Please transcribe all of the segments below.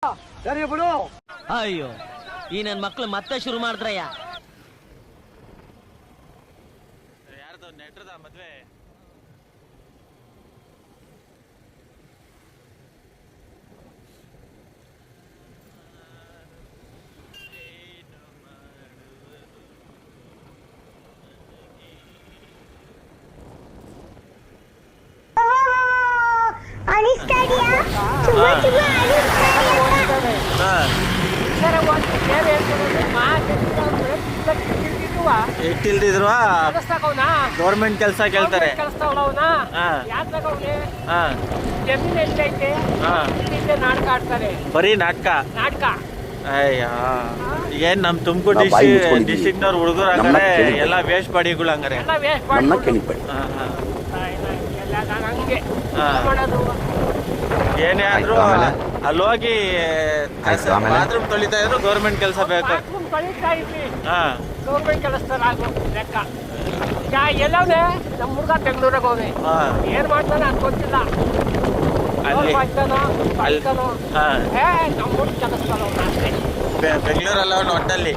ಸರಿ ಬಿಡು. ಅಯ್ಯೋ ಈ ನನ್ ಮಕ್ಳು ಮತ್ತೆ ಶುರು ಮಾಡಿದ್ರಯ್ಯ. ಯಾರ್ದು ನೆಟ್ರದ ಮದ್ವೆ? ಇಟ್ಟಿಲ್ದಿದ್ರು ಗೌರ್ಮೆಂಟ್ ಕೆಲಸ ಕೇಳ್ತಾರೆ. ಬರೀ ನಾಟಕ. ಅಯ್ಯ ಏನ್ ನಮ್ ತುಮಕೂರು ಡಿಸ್ಟ್ರಿಕ್ಟ್ನವ್ರು ಹುಡುಗರು ಹಂಗಾರೆ ಎಲ್ಲ ವೇಸ್ಟ್ ಬಾಡಿಗಳು ಹಂಗಾರೆ. ಏನೇ ಆದ್ರೂ ಅಲ್ಲಿ ಹೋಗಿ ಬಾತ್ರೂಮ್ ತೊಳಿತಾ ಇದ್ರು ಗೌರ್ಮೆಂಟ್ ಕೆಲಸ ಬೇಕು. ಗೌರ್ಮೆಂಟ್ ಕೆಲಸದಲ್ಲ ಲೆಕ್ಕ. ಎಲ್ಲವೇ ನಮ್ಮ ಹುಡುಗ ಬೆಂಗಳೂರಾಗ ಹೋಗಿ ಏನ್ ಮಾಡ್ತಾನೆ ಅಂತ ಗೊತ್ತಿಲ್ಲ. ನಮ್ಮ ಹುಡುಗ ಕೆಲಸದಲ್ಲ ಅಷ್ಟೇ. ಬೆಂಗಳೂರಲ್ಲ ಅವನು ಒಟ್ಟಲ್ಲಿ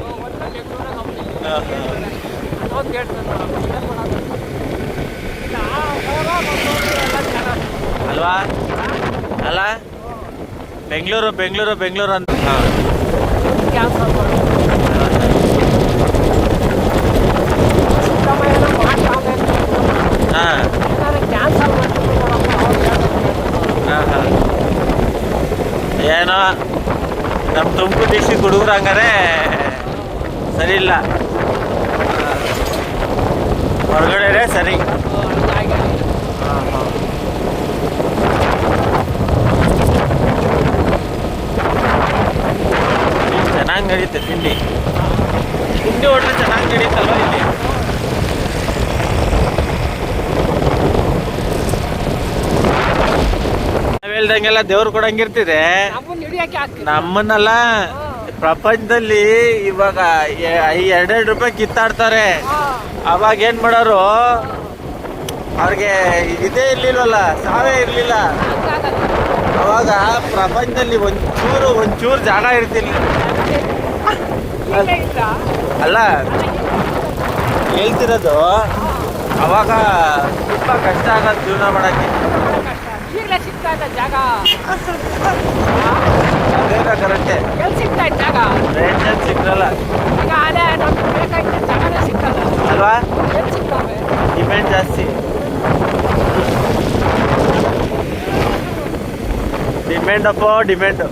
ಅಲ್ವಾ? ಅಲ್ಲ ಬೆಂಗಳೂರು ಬೆಂಗಳೂರು ಬೆಂಗಳೂರು ಅಂತ. ಏನೋ ನಮ್ಮ ತುಮಕೂರು ಡಿಸ್ಟ್ರಿಕ್ಟ್ ಹುಡುಗರು ಹಂಗಾರೆ ಸರಿ ಇಲ್ಲ, ಹೊರಗಡೆ ಸರಿ. ಚೆನ್ನಾಗಿ ನಡೀತೆ ತಿಂಡಿ ಹೊಡೆದ್ರೆ ಚೆನ್ನಾಗಿ ನಡೀತಲ್ವ ಇಲ್ಲಿ. ನಾವ್ ಹೇಳ್ದಂಗೆಲ್ಲ ದೇವ್ರು ಕೊಡಂಗಿರ್ತಿದೆ. ನಮ್ಮನ್ನೆಲ್ಲ ಪ್ರಪಂಚದಲ್ಲಿ ಇವಾಗ ₹2 ಕಿತ್ತಾಡ್ತಾರೆ. ಅವಾಗ ಏನ್ ಮಾಡೋರು, ಅವ್ರಿಗೆ ಇದೇ ಇರ್ಲಿಲ್ವಲ್ಲ, ಸಾವೇ ಇರ್ಲಿಲ್ಲ. ಅವಾಗ ಪ್ರಪಂಚದಲ್ಲಿ ಒಂಚೂರು ಜಾಗ ಇರ್ತಿಲ್ಲ. ಅಲ್ಲ ಹೇಳ್ತಿರೋದು, ಅವಾಗ ತುಂಬಾ ಕಷ್ಟ ಆಗತ್ತೆ ಜೀವನ ಮಾಡಕ್ಕೆ. ಅದೇನೋ ಕರೆಕ್ಟೆ, ರೇಂಜಲ್ಲಿ ಸಿಕ್ಕಲ್ಲ ಅಲ್ವಾ? ಡಿಮ್ಯಾಂಡ್ ಜಾಸ್ತಿ. ಡಿಮ್ಯಾಂಡ್ ಅಪ್ಪ ಡಿಮ್ಯಾಂಡು.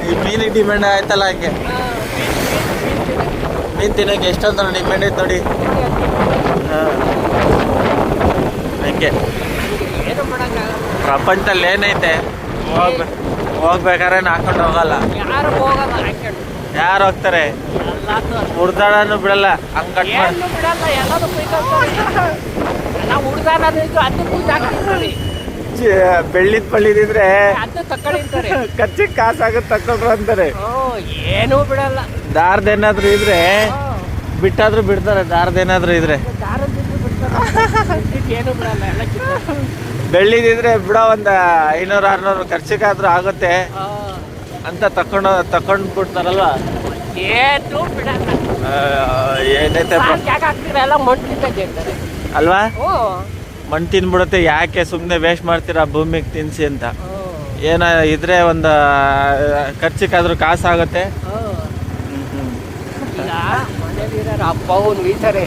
ಈ ಮೀನಿಗೆ ಡಿಮ್ಯಾಂಡ್ ಆಯ್ತಲ್ಲ ಹಂಗೆ. ಮೀನು ತಿನ್ನೋಕೆ ಎಷ್ಟೊಂದು ಡಿಮ್ಯಾಂಡ್ ಐತೆ ನೋಡಿ. ಹಂಗೆ ಪ್ರಪಂಚದಲ್ಲಿ ಏನೈತೆ ಹೋಗ್ಬೇಕಾದ್ರೆ ಹಾಕೊಂಡು ಹೋಗಲ್ಲ. ಯಾರು ಹೋಗ್ತಾರೆ? ಹುಡ್ದಾಡನು ಬಿಡಲ್ಲ. ಹಂಗ ಕಟ್ ಬೆಳ್ಳಿದ್ ಪಳ್ಳಿದಿದ್ರೆ ಖರ್ಚಿಗೆ ಕಾಸಾಗುತ್ತೆ ತಕೊಂಡ್ರು ಅಂತಾರೆ. ಏನೂ ಬಿಡಲ್ಲ. ದಾರದೇನಾದ್ರು ಇದ್ರೆ ಬಿಟ್ಟಾದ್ರೂ ಬಿಡ್ತಾರೆ. ದಾರದೇನಾದ್ರು ಇದ್ರೆ ಏನು ಬಿಡಲ್ಲ. ಬೆಳ್ಳಿದಿದ್ರೆ ಬಿಡೋ ಒಂದು 500-600 ಖರ್ಚಿಗಾದ್ರೂ ಆಗುತ್ತೆ ಅಂತ ತಕೊಂಡ್ ಬಿಡ್ತಾರಲ್ವಾ? ಏನು ಬಿಡಲ್ಲ. ಏನೈತೆ ಅಲ್ವಾ? ಮಣ್ಣು ತಿನ್ಬಿಡುತ್ತೆ. ಯಾಕೆ ಸುಮ್ಮನೆ ವೇಸ್ಟ್ ಮಾಡ್ತೀರಾ ಭೂಮಿಗೆ ತಿನ್ಸಿ ಅಂತ. ಏನ ಇದ್ರೆ ಒಂದು ಖರ್ಚಿಗಾದ್ರೂ ಕಾಸಾಗುತ್ತೆ. ಅಪ್ಪ ಈತಾರೆ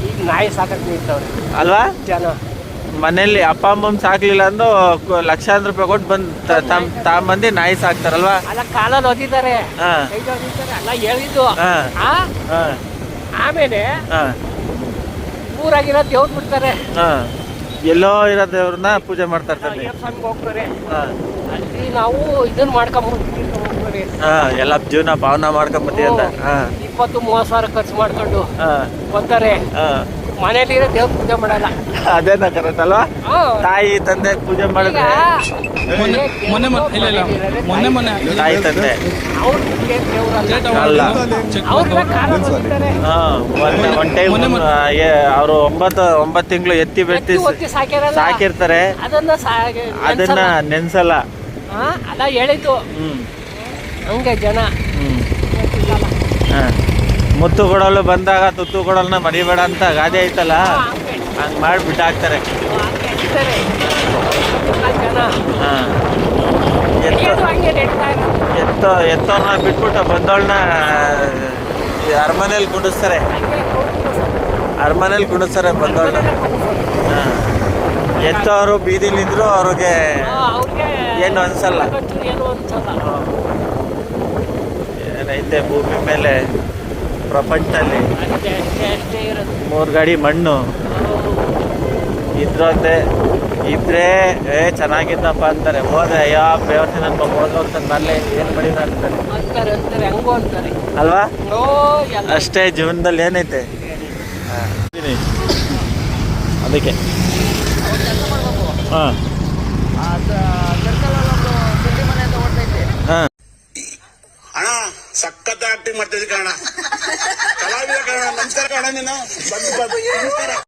ಈಗ ನಾಯಿ ಸಾಕಕ್ಕೆ ನಿಂತವ್ರೆ ಅಲ್ವಾ? ಜನ ಮನೇಲಿ ಅಪ್ಪ ಅಮ್ಮನ ಸಾಕ್ಲಿಲ್ಲ ಅಂದು ಲಕ್ಷಾಂತರ ರೂಪಾಯಿ ಕೊಟ್ಟು ತಮ್ಮಂದಿ ನಾಯಿ ಸಾಕ್ತಾರಲ್ವಾ? ಅಲ್ಲ ಕಾಲಲ್ಲಿ ಓದಿದ್ದಾರೆ, ಅಲ್ಲ ಹೇಳಿದ್ದು. ಆಮೇಲೆ ಊರಾಗಿರೋ ದೇವ್ರು ಬಿಡ್ತಾರೆ. ಎಲ್ಲೋ ಇರೋ ದೇವ್ರನ್ನ ಪೂಜೆ ಮಾಡ್ತಾ ಇರ್ತಾರೆ. ಹೋಗ್ತಾರೆ ಅಲ್ಲಿ ನಾವು ಇದನ್ನ ಮಾಡ್ಕೊಂಡ್ಬಿಡ್ತೀವಿ. ಎಲ್ಲ ಜೀವನ ಭಾವನಾ ಮಾಡ್ಕೊಂಬತ್ತಿ ಅಂತ 20-30 ಸಾವಿರ ಖರ್ಚು ಮಾಡ್ಕೊಂಡು ಬರ್ತಾರೆ. ಮನೇಲಿರೋ ದೇವ್ರ ಪೂಜೆ ಮಾಡಲ್ಲ. ಅದೇನ ಕರೆಕ್ಟ್ ಅಲ್ವಾ? ತಾಯಿ ತಂದೆ ಪೂಜೆ ಮಾಡಿದ್ರೆ ತಾಯಿ ತಂದೆ ಅಲ್ಲ. ಒನ್ ಟೈಮ್ ಅವರು 9 ತಿಂಗಳು ಎತ್ತಿ ಬೆಟ್ಟಿ ಸಾಕಿರ್ತಾರೆ. ಅದನ್ನ ನೆನ್ಸಲ್ಲ. ಅದ ಹೇಳಿದ್ದು ಹ್ಮ್ ಹಂಗೆ ಜನ ಹ್ಮ್ ಮುತ್ತು ಕೊಡಲು ಬಂದಾಗ ತುತ್ತು ಕೊಡಲ್ನ ಮರಿಬೇಡ ಅಂತ ಗಾದೆ ಐತಲ್ಲ, ಹಂಗೆ ಹಂಗೆ ಮಾಡಿ ಬಿಟ್ಟಾಕ್ತಾರೆ. ಹಂಗೆ ಇರ್ತಾರೆ. ಜನ ಹಾಂ ನಡೆಯೋದು ಹಂಗೆ ನಡೀತಾ ಇರೋದು. ಎತ್ತವ್ರನ್ನ ಬಿಟ್ಬಿಟ್ಟು ಬಂದವಳನ್ನ ಅರಮನೇಲಿ ಕುಂಡಿಸ್ತಾರೆ, ಅರಮನೇಲಿ ಕುಂಡಿಸ್ತಾರೆ ಬಂದವಳನ್ನ. ಹಾಂ ಎತ್ತವರು ಬೀದಿಲಿದ್ರು ಅವ್ರಿಗೆ ಅವ್ರಿಗೆ ಏನು ಅನ್ಸಲ್ಲ. ಏನು ಅನ್ಸಲ್ಲ. ಏನೈತೆ ಭೂಮಿ ಮೇಲೆ ಪ್ರಪಂಚದಲ್ಲಿ ಅಷ್ಟೇ ಇರೋದು. 3 ಗಾಡಿ ಮಣ್ಣು ಇದ್ರೊಂದೆ ಇದ್ರೆ ಚೆನ್ನಾಗಿದ್ದಪ್ಪ ಅಂತಾರೆ. ಹೋದ್ರೆ ಅಯ್ಯೋ ಬೇವರ್ತಿ ನನ್ನ ಮಗ ಹೋದ ನಲ್ಲೇ ಏನು ಮಾಡಿದ ಅಂತಾರೆ ಅಂತಾರೆ ಹಂಗೋ ಅಂತಾರೆ ಅಲ್ವಾ? ಓ ಎಲ್ಲ ಅಷ್ಟೇ ಜೀವನದಲ್ಲಿ ಏನೈತೆ. ಅದಕ್ಕೆ ಹಾಂ ಹಾಂ ಅಣ್ಣ ಸಖತ್ ಆಕ್ಟಿಂಗ್ ಮಾಡ್ತಿದ್ದೆ ಕಣ, ಕಲಾವಿದ ಕಣ. ನಮಸ್ಕಾರ ಕಣ, ನೀನು ಬಂದು ನಮಸ್ಕಾರ.